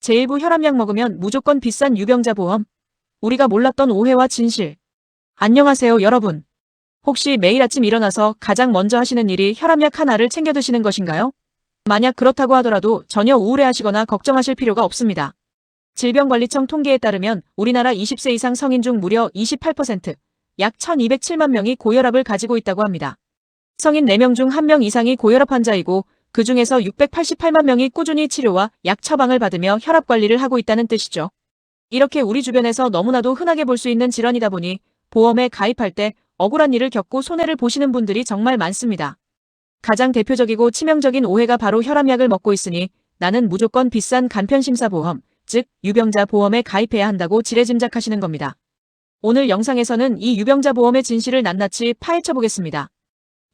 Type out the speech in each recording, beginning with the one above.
제1부 혈압약 먹으면 무조건 비싼 유병자 보험. 우리가 몰랐던 오해와 진실. 안녕하세요 여러분. 혹시 매일 아침 일어나서 가장 먼저 하시는 일이 혈압약 하나를 챙겨 드시는 것인가요? 만약 그렇다고 하더라도 전혀 우울해하시거나 걱정하실 필요가 없습니다. 질병관리청 통계에 따르면 우리나라 20세 이상 성인 중 무려 28%, 약 1207만 명이 고혈압을 가지고 있다고 합니다. 성인 4명 중 1명 이상이 고혈압 환자이고 그 중에서 688만 명이 꾸준히 치료와 약 처방을 받으며 혈압 관리를 하고 있다는 뜻이죠. 이렇게 우리 주변에서 너무나도 흔하게 볼 수 있는 질환이다 보니 보험에 가입할 때 억울한 일을 겪고 손해를 보시는 분들이 정말 많습니다. 가장 대표적이고 치명적인 오해가 바로 혈압약을 먹고 있으니 나는 무조건 비싼 간편심사보험, 즉 유병자 보험에 가입해야 한다고 지레짐작하시는 겁니다. 오늘 영상에서는 이 유병자 보험의 진실을 낱낱이 파헤쳐 보겠습니다.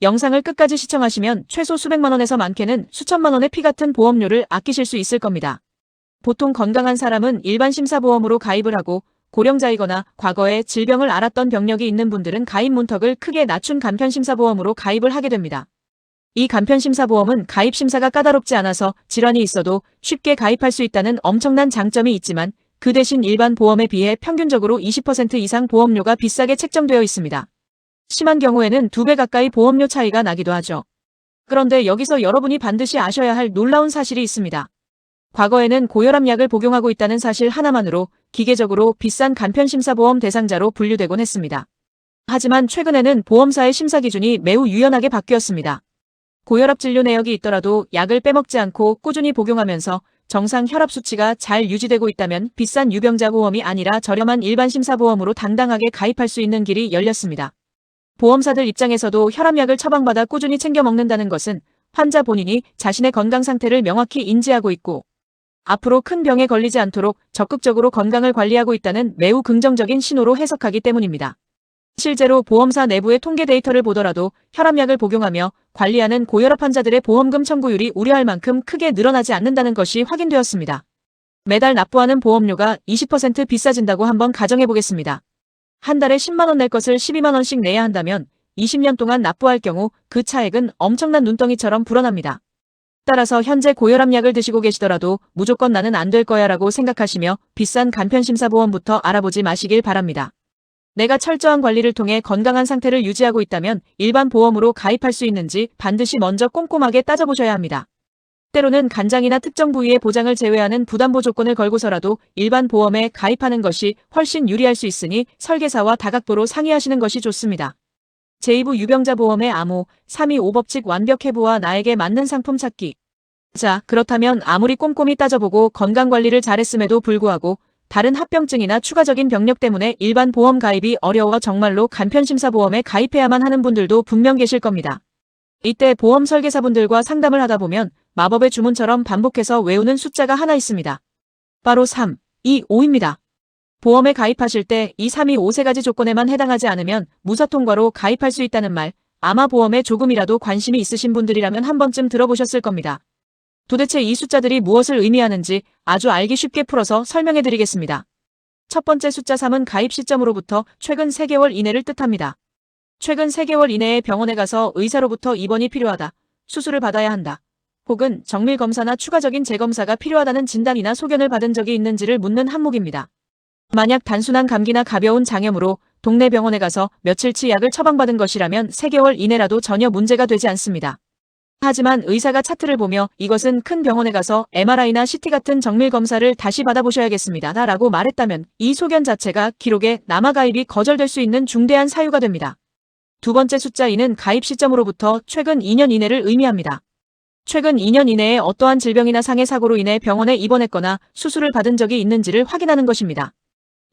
영상을 끝까지 시청하시면 최소 수백만 원에서 많게는 수천만 원의 피 같은 보험료를 아끼실 수 있을 겁니다. 보통 건강한 사람은 일반 심사보험으로 가입을 하고 고령자이거나 과거에 질병을 앓았던 병력이 있는 분들은 가입 문턱을 크게 낮춘 간편심사보험으로 가입을 하게 됩니다. 이 간편심사보험은 가입심사가 까다롭지 않아서 질환이 있어도 쉽게 가입할 수 있다는 엄청난 장점이 있지만 그 대신 일반 보험에 비해 평균적으로 20% 이상 보험료가 비싸게 책정되어 있습니다. 심한 경우에는 2배 가까이 보험료 차이가 나기도 하죠. 그런데 여기서 여러분이 반드시 아셔야 할 놀라운 사실이 있습니다. 과거에는 고혈압약을 복용하고 있다는 사실 하나만으로 기계적으로 비싼 간편심사보험 대상자로 분류되곤 했습니다. 하지만 최근에는 보험사의 심사 기준이 매우 유연하게 바뀌었습니다. 고혈압 진료 내역이 있더라도 약을 빼먹지 않고 꾸준히 복용하면서 정상 혈압 수치가 잘 유지되고 있다면 비싼 유병자 보험이 아니라 저렴한 일반 심사보험으로 당당하게 가입할 수 있는 길이 열렸습니다. 보험사들 입장에서도 혈압약을 처방받아 꾸준히 챙겨 먹는다는 것은 환자 본인이 자신의 건강 상태를 명확히 인지하고 있고 앞으로 큰 병에 걸리지 않도록 적극적으로 건강을 관리하고 있다는 매우 긍정적인 신호로 해석하기 때문입니다. 실제로 보험사 내부의 통계 데이터를 보더라도 혈압약을 복용하며 관리하는 고혈압 환자들의 보험금 청구율이 우려할 만큼 크게 늘어나지 않는다는 것이 확인되었습니다. 매달 납부하는 보험료가 20% 비싸진다고 한번 가정해 보겠습니다. 한 달에 10만 원 낼 것을 12만 원씩 내야 한다면 20년 동안 납부할 경우 그 차액은 엄청난 눈덩이처럼 불어납니다. 따라서 현재 고혈압약을 드시고 계시더라도 무조건 나는 안 될 거야 라고 생각하시며 비싼 간편심사보험부터 알아보지 마시길 바랍니다. 내가 철저한 관리를 통해 건강한 상태를 유지하고 있다면 일반 보험으로 가입할 수 있는지 반드시 먼저 꼼꼼하게 따져보셔야 합니다. 때로는 간장이나 특정 부위의 보장을 제외하는 부담보 조건을 걸고서라도 일반 보험에 가입하는 것이 훨씬 유리할 수 있으니 설계사와 다각도로 상의하시는 것이 좋습니다. 제2부 유병자 보험의 암호 325법칙 완벽 해부와 나에게 맞는 상품 찾기. 자, 그렇다면 아무리 꼼꼼히 따져보고 건강관리를 잘했음에도 불구하고 다른 합병증이나 추가적인 병력 때문에 일반 보험 가입이 어려워 정말로 간편심사보험에 가입해야만 하는 분들도 분명 계실 겁니다. 이때 보험 설계사분들과 상담을 하다 보면 마법의 주문처럼 반복해서 외우는 숫자가 하나 있습니다. 바로 3, 2, 5입니다. 보험에 가입하실 때 이 3, 2, 5 세 가지 조건에만 해당하지 않으면 무사통과로 가입할 수 있다는 말, 아마 보험에 조금이라도 관심이 있으신 분들이라면 한 번쯤 들어보셨을 겁니다. 도대체 이 숫자들이 무엇을 의미하는지 아주 알기 쉽게 풀어서 설명해 드리겠습니다. 첫 번째 숫자 3은 가입 시점으로부터 최근 3개월 이내를 뜻합니다. 최근 3개월 이내에 병원에 가서 의사로부터 입원이 필요하다, 수술을 받아야 한다, 혹은 정밀검사나 추가적인 재검사가 필요하다는 진단이나 소견을 받은 적이 있는지를 묻는 항목입니다. 만약 단순한 감기나 가벼운 장염으로 동네 병원에 가서 며칠치 약을 처방받은 것이라면 3개월 이내라도 전혀 문제가 되지 않습니다. 하지만 의사가 차트를 보며 이것은 큰 병원에 가서 MRI나 CT 같은 정밀검사를 다시 받아보셔야겠습니다 라고 말했다면 이 소견 자체가 기록에 남아 가입이 거절될 수 있는 중대한 사유가 됩니다. 두 번째 숫자 2는 가입 시점으로부터 최근 2년 이내를 의미합니다. 최근 2년 이내에 어떠한 질병이나 상해 사고로 인해 병원에 입원했거나 수술을 받은 적이 있는지를 확인하는 것입니다.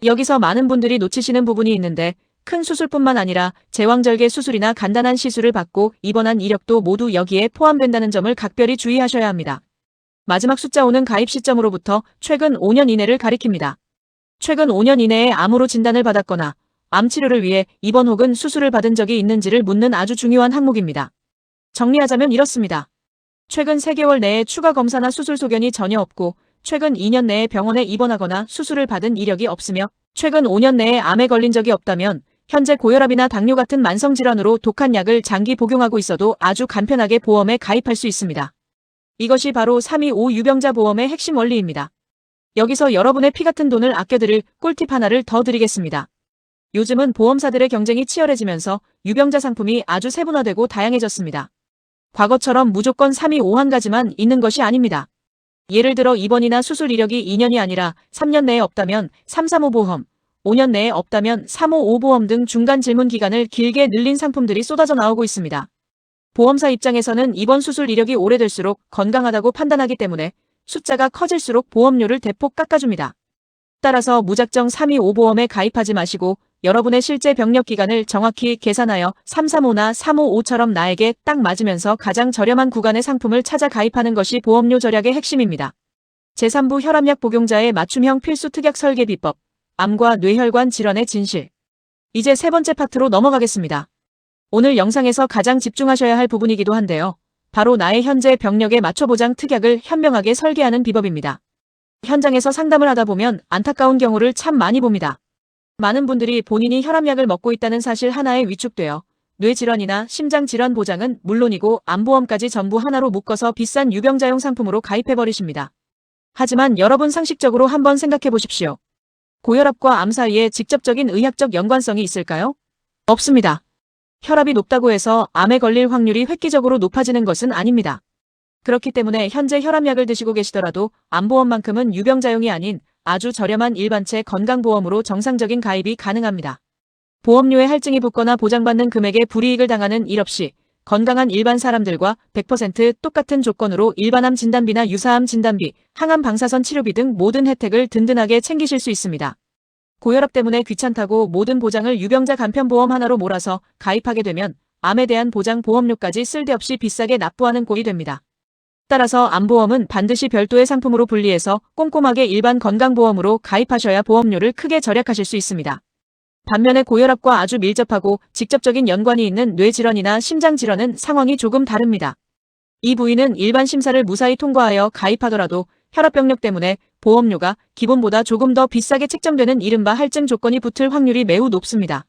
여기서 많은 분들이 놓치시는 부분이 있는데 큰 수술뿐만 아니라 제왕절개 수술이나 간단한 시술을 받고 입원한 이력도 모두 여기에 포함된다는 점을 각별히 주의하셔야 합니다. 마지막 숫자 5는 가입 시점으로부터 최근 5년 이내를 가리킵니다. 최근 5년 이내에 암으로 진단을 받았거나 암 치료를 위해 입원 혹은 수술을 받은 적이 있는지를 묻는 아주 중요한 항목입니다. 정리하자면 이렇습니다. 최근 3개월 내에 추가 검사나 수술 소견이 전혀 없고 최근 2년 내에 병원에 입원하거나 수술을 받은 이력이 없으며 최근 5년 내에 암에 걸린 적이 없다면 현재 고혈압이나 당뇨 같은 만성질환으로 독한 약을 장기 복용하고 있어도 아주 간편하게 보험에 가입할 수 있습니다. 이것이 바로 325 유병자 보험의 핵심 원리입니다. 여기서 여러분의 피 같은 돈을 아껴드릴 꿀팁 하나를 더 드리겠습니다. 요즘은 보험사들의 경쟁이 치열해지면서 유병자 상품이 아주 세분화되고 다양해졌습니다. 과거처럼 무조건 3위 5한 가지만 있는 것이 아닙니다. 예를 들어 입원이나 수술 이력이 2년이 아니라 3년 내에 없다면 335 보험, 5년 내에 없다면 355 보험 등 중간 질문 기간을 길게 늘린 상품들이 쏟아져 나오고 있습니다. 보험사 입장에서는 입원 수술 이력이 오래될수록 건강하다고 판단하기 때문에 숫자가 커질수록 보험료를 대폭 깎아줍니다. 따라서 무작정 325 보험에 가입하지 마시고 여러분의 실제 병력 기간을 정확히 계산하여 335나 355처럼 나에게 딱 맞으면서 가장 저렴한 구간의 상품을 찾아 가입하는 것이 보험료 절약의 핵심입니다. 제3부 혈압약 복용자의 맞춤형 필수 특약 설계 비법, 암과 뇌혈관 질환의 진실. 이제 세 번째 파트로 넘어가겠습니다. 오늘 영상에서 가장 집중하셔야 할 부분이기도 한데요. 바로 나의 현재 병력에 맞춰 보장 특약을 현명하게 설계하는 비법입니다. 현장에서 상담을 하다 보면 안타까운 경우를 참 많이 봅니다. 많은 분들이 본인이 혈압약을 먹고 있다는 사실 하나에 위축되어 뇌질환이나 심장질환 보장은 물론이고 암보험까지 전부 하나로 묶어서 비싼 유병자용 상품으로 가입해버리십니다. 하지만 여러분 상식적으로 한번 생각해 보십시오. 고혈압과 암 사이에 직접적인 의학적 연관성이 있을까요? 없습니다. 혈압이 높다고 해서 암에 걸릴 확률이 획기적으로 높아지는 것은 아닙니다. 그렇기 때문에 현재 혈압약을 드시고 계시더라도 암보험만큼은 유병자용이 아닌 아주 저렴한 일반체 건강보험으로 정상적인 가입이 가능합니다. 보험료에 할증이 붙거나 보장받는 금액에 불이익을 당하는 일 없이 건강한 일반 사람들과 100% 똑같은 조건으로 일반암 진단비나 유사암 진단비, 항암 방사선 치료비 등 모든 혜택을 든든하게 챙기실 수 있습니다. 고혈압 때문에 귀찮다고 모든 보장을 유병자 간편보험 하나로 몰아서 가입하게 되면 암에 대한 보장 보험료까지 쓸데없이 비싸게 납부하는 꼴이 됩니다. 따라서 암보험은 반드시 별도의 상품으로 분리해서 꼼꼼하게 일반 건강보험으로 가입하셔야 보험료를 크게 절약하실 수 있습니다. 반면에 고혈압과 아주 밀접하고 직접적인 연관이 있는 뇌질환이나 심장질환은 상황이 조금 다릅니다. 이 부위는 일반 심사를 무사히 통과하여 가입하더라도 혈압병력 때문에 보험료가 기본보다 조금 더 비싸게 책정되는 이른바 할증 조건이 붙을 확률이 매우 높습니다.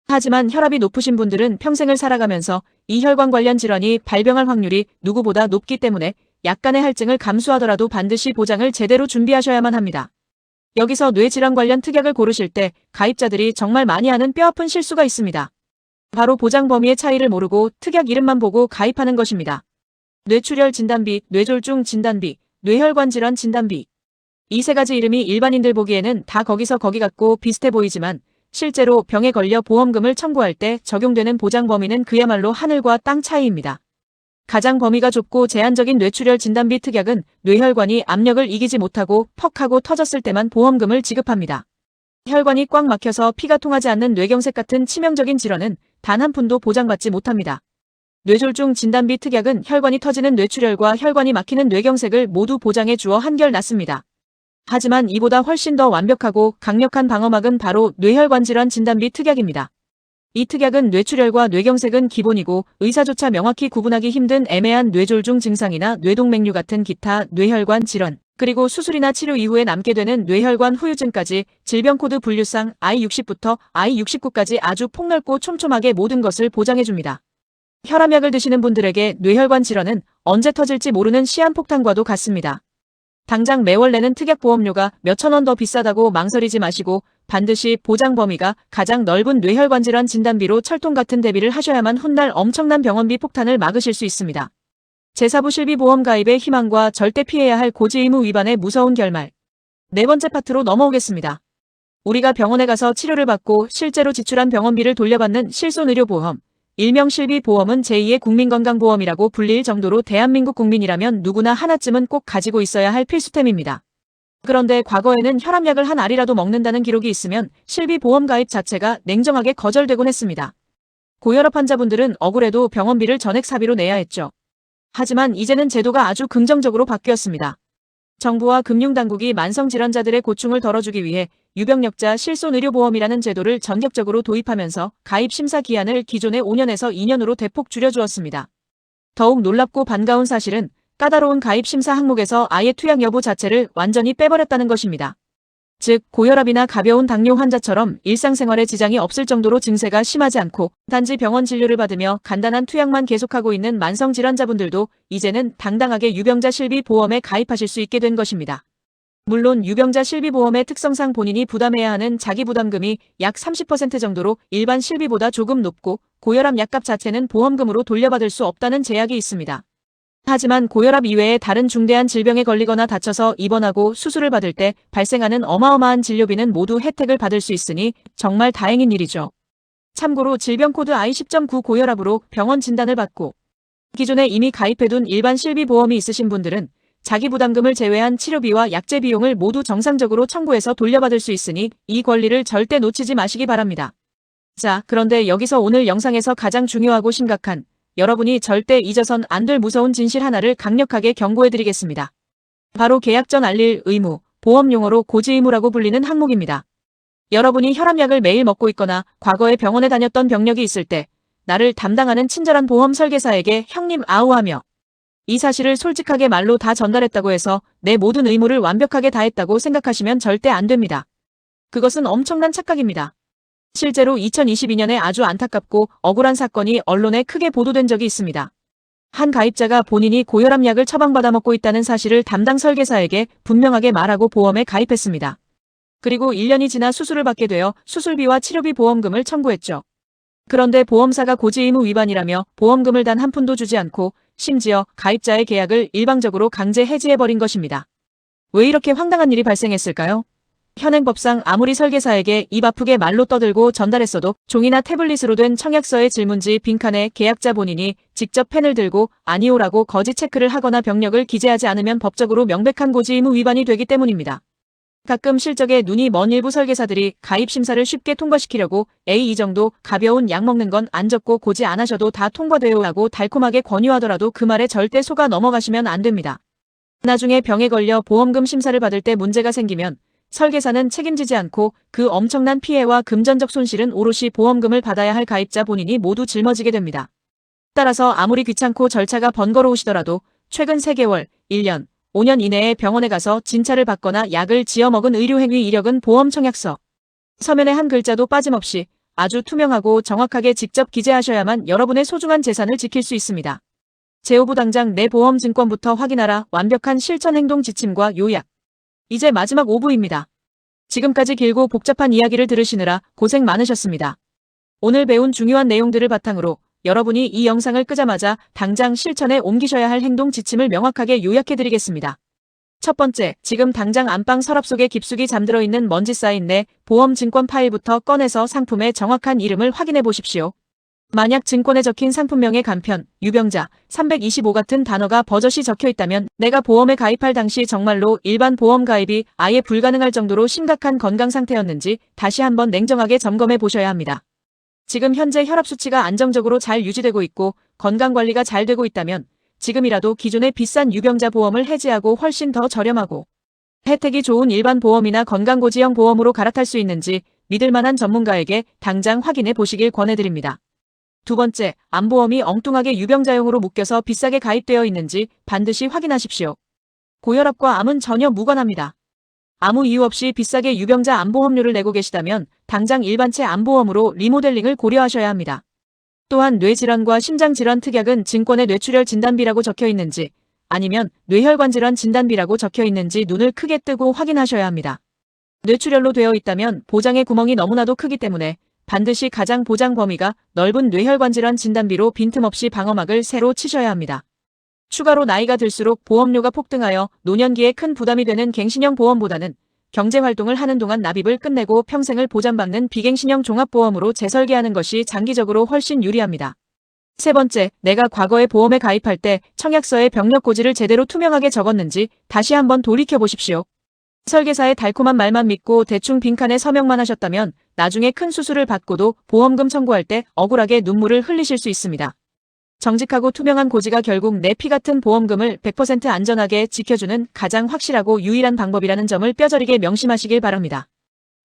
하지만 혈압이 높으신 분들은 평생을 살아가면서 이 혈관 관련 질환이 발병할 확률이 누구보다 높기 때문에 약간의 할증을 감수하더라도 반드시 보장을 제대로 준비하셔야만 합니다. 여기서 뇌질환 관련 특약을 고르실 때 가입자들이 정말 많이 하는 뼈아픈 실수가 있습니다. 바로 보장 범위의 차이를 모르고 특약 이름만 보고 가입하는 것입니다. 뇌출혈 진단비, 뇌졸중 진단비, 뇌혈관 질환 진단비. 이 세 가지 이름이 일반인들 보기에는 다 거기서 거기 같고 비슷해 보이지만 실제로 병에 걸려 보험금을 청구할 때 적용되는 보장 범위는 그야말로 하늘과 땅 차이입니다. 가장 범위가 좁고 제한적인 뇌출혈 진단비 특약은 뇌혈관이 압력을 이기지 못하고 퍽 하고 터졌을 때만 보험금을 지급합니다. 혈관이 꽉 막혀서 피가 통하지 않는 뇌경색 같은 치명적인 질환은 단 한 푼도 보장받지 못합니다. 뇌졸중 진단비 특약은 혈관이 터지는 뇌출혈과 혈관이 막히는 뇌경색을 모두 보장해 주어 한결 낫습니다. 하지만 이보다 훨씬 더 완벽하고 강력한 방어막은 바로 뇌혈관 질환 진단비 특약입니다. 이 특약은 뇌출혈과 뇌경색은 기본이고 의사조차 명확히 구분하기 힘든 애매한 뇌졸중 증상이나 뇌동맥류 같은 기타 뇌혈관 질환, 그리고 수술이나 치료 이후에 남게 되는 뇌혈관 후유증까지 질병 코드 분류상 I60부터 I69까지 아주 폭넓고 촘촘하게 모든 것을 보장해줍니다. 혈압약을 드시는 분들에게 뇌혈관 질환은 언제 터질지 모르는 시한폭탄과도 같습니다. 당장 매월 내는 특약 보험료가 몇천 원 더 비싸다고 망설이지 마시고 반드시 보장 범위가 가장 넓은 뇌혈관 질환 진단비로 철통 같은 대비를 하셔야만 훗날 엄청난 병원비 폭탄을 막으실 수 있습니다. 제4부 실비보험 가입의 희망과 절대 피해야 할 고지 의무 위반의 무서운 결말. 네 번째 파트로 넘어오겠습니다. 우리가 병원에 가서 치료를 받고 실제로 지출한 병원비를 돌려받는 실손의료보험. 일명 실비보험은 제2의 국민건강보험이라고 불릴 정도로 대한민국 국민이라면 누구나 하나쯤은 꼭 가지고 있어야 할 필수템입니다. 그런데 과거에는 혈압약을 한 알이라도 먹는다는 기록이 있으면 실비보험 가입 자체가 냉정하게 거절되곤 했습니다. 고혈압 환자분들은 억울해도 병원비를 전액 사비로 내야 했죠. 하지만 이제는 제도가 아주 긍정적으로 바뀌었습니다. 정부와 금융당국이 만성질환자들의 고충을 덜어주기 위해 유병력자 실손의료보험이라는 제도를 전격적으로 도입하면서 가입 심사 기한을 기존의 5년에서 2년으로 대폭 줄여주었습니다. 더욱 놀랍고 반가운 사실은 까다로운 가입 심사 항목에서 아예 투약 여부 자체를 완전히 빼버렸다는 것입니다. 즉 고혈압이나 가벼운 당뇨 환자처럼 일상생활에 지장이 없을 정도로 증세가 심하지 않고 단지 병원 진료를 받으며 간단한 투약만 계속하고 있는 만성질환자분들도 이제는 당당하게 유병자 실비보험에 가입하실 수 있게 된 것입니다. 물론 유병자 실비보험의 특성상 본인이 부담해야 하는 자기부담금이 약 30% 정도로 일반 실비보다 조금 높고 고혈압 약값 자체는 보험금으로 돌려받을 수 없다는 제약이 있습니다. 하지만 고혈압 이외에 다른 중대한 질병에 걸리거나 다쳐서 입원하고 수술을 받을 때 발생하는 어마어마한 진료비는 모두 혜택을 받을 수 있으니 정말 다행인 일이죠. 참고로 질병 코드 I10.9 고혈압으로 병원 진단을 받고 기존에 이미 가입해둔 일반 실비보험이 있으신 분들은 자기 부담금을 제외한 치료비와 약제 비용을 모두 정상적으로 청구해서 돌려받을 수 있으니 이 권리를 절대 놓치지 마시기 바랍니다. 자, 그런데 여기서 오늘 영상에서 가장 중요하고 심각한 여러분이 절대 잊어선 안 될 무서운 진실 하나를 강력하게 경고해드리겠습니다. 바로 계약 전 알릴 의무, 보험 용어로 고지 의무라고 불리는 항목입니다. 여러분이 혈압약을 매일 먹고 있거나 과거에 병원에 다녔던 병력이 있을 때 나를 담당하는 친절한 보험 설계사에게 형님 아우하며 이 사실을 솔직하게 말로 다 전달했다고 해서 내 모든 의무를 완벽하게 다했다고 생각하시면 절대 안 됩니다. 그것은 엄청난 착각입니다. 실제로 2022년에 아주 안타깝고 억울한 사건이 언론에 크게 보도된 적이 있습니다. 한 가입자가 본인이 고혈압약을 처방받아 먹고 있다는 사실을 담당 설계사에게 분명하게 말하고 보험에 가입했습니다. 그리고 1년이 지나 수술을 받게 되어 수술비와 치료비 보험금을 청구했죠. 그런데 보험사가 고지 의무 위반이라며 보험금을 단 한 푼도 주지 않고 심지어 가입자의 계약을 일방적으로 강제 해지해버린 것입니다. 왜 이렇게 황당한 일이 발생했을까요? 현행법상 아무리 설계사에게 입 아프게 말로 떠들고 전달했어도 종이나 태블릿으로 된 청약서의 질문지 빈칸에 계약자 본인이 직접 펜을 들고 아니오라고 거짓 체크를 하거나 병력을 기재하지 않으면 법적으로 명백한 고지 의무 위반이 되기 때문입니다. 가끔 실적에 눈이 먼 일부 설계사들이 가입 심사를 쉽게 통과시키려고 에이 이 정도 가벼운 약 먹는 건 안 적고 고지 안 하셔도 다 통과돼요 라고 달콤하게 권유하더라도 그 말에 절대 속아 넘어가시면 안 됩니다. 나중에 병에 걸려 보험금 심사를 받을 때 문제가 생기면 설계사는 책임지지 않고 그 엄청난 피해와 금전적 손실은 오롯이 보험금을 받아야 할 가입자 본인이 모두 짊어지게 됩니다. 따라서 아무리 귀찮고 절차가 번거로우시더라도 최근 3개월, 1년, 5년 이내에 병원에 가서 진찰을 받거나 약을 지어 먹은 의료행위 이력은 보험 청약서 서면에 한 글자도 빠짐없이 아주 투명하고 정확하게 직접 기재하셔야만 여러분의 소중한 재산을 지킬 수 있습니다. 제오부 당장 내 보험 증권부터 확인하라. 완벽한 실천 행동 지침과 요약. 이제 마지막 5부입니다. 지금까지 길고 복잡한 이야기를 들으시느라 고생 많으셨습니다. 오늘 배운 중요한 내용들을 바탕으로 여러분이 이 영상을 끄자마자 당장 실천에 옮기셔야 할 행동 지침을 명확하게 요약해드리겠습니다. 첫 번째, 지금 당장 안방 서랍 속에 깊숙이 잠들어 있는 먼지 쌓인 내 보험 증권 파일부터 꺼내서 상품의 정확한 이름을 확인해 보십시오. 만약 증권에 적힌 상품명의 간편, 유병자, 325 같은 단어가 버젓이 적혀 있다면 내가 보험에 가입할 당시 정말로 일반 보험 가입이 아예 불가능할 정도로 심각한 건강 상태였는지 다시 한번 냉정하게 점검해 보셔야 합니다. 지금 현재 혈압 수치가 안정적으로 잘 유지되고 있고 건강관리가 잘 되고 있다면 지금이라도 기존의 비싼 유병자 보험을 해지하고 훨씬 더 저렴하고 혜택이 좋은 일반 보험이나 건강고지형 보험으로 갈아탈 수 있는지 믿을 만한 전문가에게 당장 확인해 보시길 권해드립니다. 두 번째, 암보험이 엉뚱하게 유병자용으로 묶여서 비싸게 가입되어 있는지 반드시 확인하십시오. 고혈압과 암은 전혀 무관합니다. 아무 이유 없이 비싸게 유병자 암보험료를 내고 계시다면 당장 일반체 암보험으로 리모델링을 고려하셔야 합니다. 또한 뇌질환과 심장질환 특약은 증권에 뇌출혈 진단비라고 적혀 있는지 아니면 뇌혈관 질환 진단비라고 적혀 있는지 눈을 크게 뜨고 확인하셔야 합니다. 뇌출혈로 되어 있다면 보장의 구멍이 너무나도 크기 때문에 반드시 가장 보장 범위가 넓은 뇌혈관 질환 진단비로 빈틈없이 방어막을 새로 치셔야 합니다. 추가로 나이가 들수록 보험료가 폭등하여 노년기에 큰 부담이 되는 갱신형 보험보다는 경제활동을 하는 동안 납입을 끝내고 평생을 보장받는 비갱신형 종합보험으로 재설계하는 것이 장기적으로 훨씬 유리합니다. 세 번째, 내가 과거에 보험에 가입할 때 청약서에 병력 고지를 제대로 투명하게 적었는지 다시 한번 돌이켜보십시오. 설계사의 달콤한 말만 믿고 대충 빈칸에 서명만 하셨다면 나중에 큰 수술을 받고도 보험금 청구할 때 억울하게 눈물을 흘리실 수 있습니다. 정직하고 투명한 고지가 결국 내 피 같은 보험금을 100% 안전하게 지켜주는 가장 확실하고 유일한 방법이라는 점을 뼈저리게 명심하시길 바랍니다.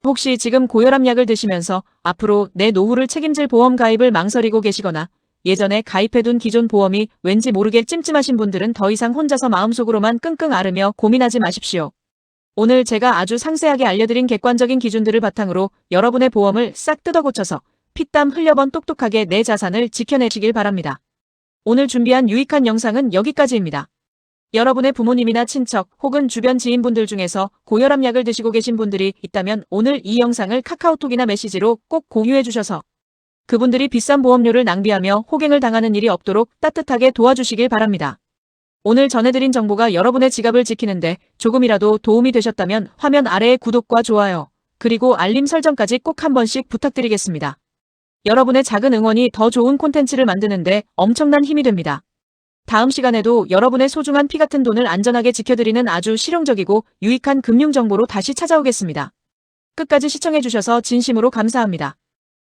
혹시 지금 고혈압약을 드시면서 앞으로 내 노후를 책임질 보험 가입을 망설이고 계시거나 예전에 가입해둔 기존 보험이 왠지 모르게 찜찜하신 분들은 더 이상 혼자서 마음속으로만 끙끙 앓으며 고민하지 마십시오. 오늘 제가 아주 상세하게 알려드린 객관적인 기준들을 바탕으로 여러분의 보험을 싹 뜯어고쳐서 피땀 흘려번 똑똑하게 내 자산을 지켜내시길 바랍니다. 오늘 준비한 유익한 영상은 여기까지입니다. 여러분의 부모님이나 친척 혹은 주변 지인분들 중에서 고혈압약을 드시고 계신 분들이 있다면 오늘 이 영상을 카카오톡이나 메시지로 꼭 공유해 주셔서 그분들이 비싼 보험료를 낭비하며 호갱을 당하는 일이 없도록 따뜻하게 도와주시길 바랍니다. 오늘 전해드린 정보가 여러분의 지갑을 지키는데 조금이라도 도움이 되셨다면 화면 아래의 구독과 좋아요, 그리고 알림 설정까지 꼭 한 번씩 부탁드리겠습니다. 여러분의 작은 응원이 더 좋은 콘텐츠를 만드는데 엄청난 힘이 됩니다. 다음 시간에도 여러분의 소중한 피 같은 돈을 안전하게 지켜드리는 아주 실용적이고 유익한 금융정보로 다시 찾아오겠습니다. 끝까지 시청해주셔서 진심으로 감사합니다.